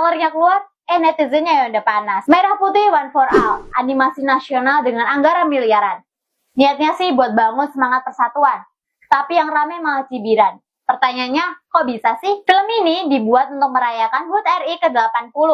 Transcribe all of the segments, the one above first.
trailernya keluar, netizennya yang udah panas. Merah Putih One for All, animasi nasional dengan anggaran miliaran. Niatnya sih buat bangun semangat persatuan, tapi yang rame malah cibiran. Pertanyaannya, kok bisa sih? Film ini dibuat untuk merayakan HUT RI ke-80.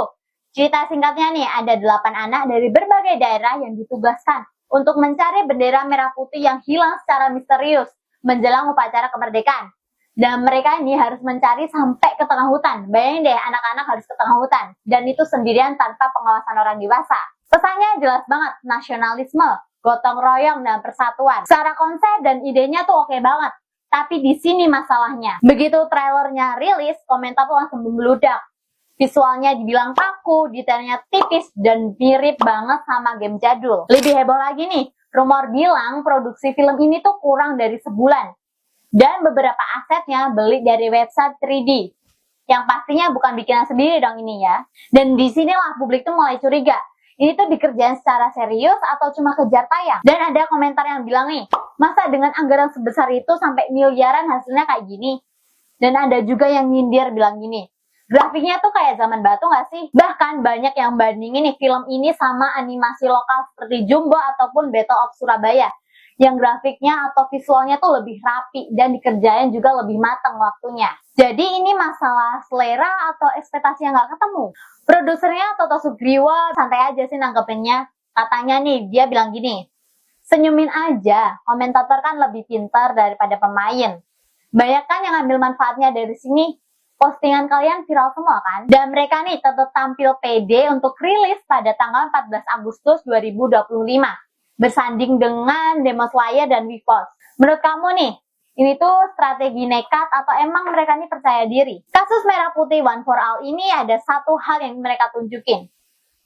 Cerita singkatnya nih, ada 8 anak dari berbagai daerah yang ditugaskan untuk mencari bendera merah putih yang hilang secara misterius menjelang upacara kemerdekaan. Dan mereka ini harus mencari sampai ke tengah hutan. Bayangin deh, anak-anak harus ke tengah hutan. Dan itu sendirian tanpa pengawasan orang dewasa. Pesannya jelas banget, nasionalisme, gotong royong, dan persatuan. Secara konsep dan idenya tuh oke banget. Tapi di sini masalahnya. Begitu trailernya rilis, komentar tuh langsung membludak. Visualnya dibilang kaku, detailnya tipis, dan mirip banget sama game jadul. Lebih heboh lagi nih, rumor bilang produksi film ini tuh kurang dari sebulan. Dan beberapa asetnya beli dari website 3D. Yang pastinya bukan bikinan sendiri dong ini ya. Dan disinilah publik tuh mulai curiga. Ini tuh dikerjain secara serius atau cuma kejar tayang? Dan ada komentar yang bilang nih, masa dengan anggaran sebesar itu sampai miliaran hasilnya kayak gini? Dan ada juga yang nyindir bilang gini, grafiknya tuh kayak zaman batu gak sih? Bahkan banyak yang bandingin nih film ini sama animasi lokal seperti Jumbo ataupun Battle of Surabaya. Yang grafiknya atau visualnya tuh lebih rapi dan dikerjain juga lebih matang waktunya. Jadi ini masalah selera atau ekspektasi yang gak ketemu. Produsernya Toto Sugriwo santai aja sih nanggepinnya. Katanya nih, dia bilang gini, senyumin aja, komentator kan lebih pintar daripada pemain. Banyak kan yang ambil manfaatnya dari sini. Postingan kalian viral semua kan? Dan mereka nih tetap tampil pede untuk rilis pada tanggal 14 Agustus 2025. Bersanding dengan Demon Slayer dan WeForce. Menurut kamu nih, ini tuh strategi nekat atau emang mereka ini percaya diri? Kasus Merah Putih One for All ini ada satu hal yang mereka tunjukin.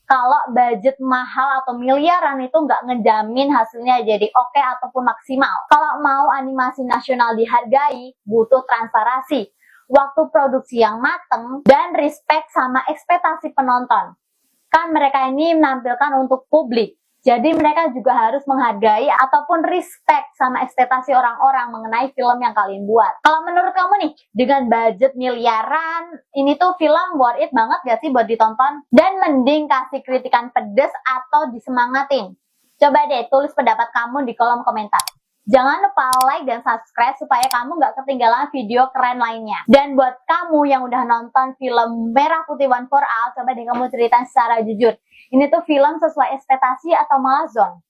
Kalau budget mahal atau miliaran itu nggak ngejamin hasilnya jadi oke ataupun maksimal. Kalau mau animasi nasional dihargai, butuh transparansi, waktu produksi yang mateng, dan respect sama ekspektasi penonton. Kan mereka ini menampilkan untuk publik. Jadi mereka juga harus menghargai ataupun respect sama ekspektasi orang-orang mengenai film yang kalian buat. Kalau menurut kamu nih, dengan budget miliaran, ini tuh film worth it banget gak sih buat ditonton? Dan mending kasih kritikan pedes atau disemangatin? Coba deh tulis pendapat kamu di kolom komentar. Jangan lupa like dan subscribe supaya kamu gak ketinggalan video keren lainnya. Dan buat kamu yang udah nonton film Merah Putih One for All, coba deh kamu ceritain secara jujur. Ini tuh film sesuai ekspektasi atau malah zon?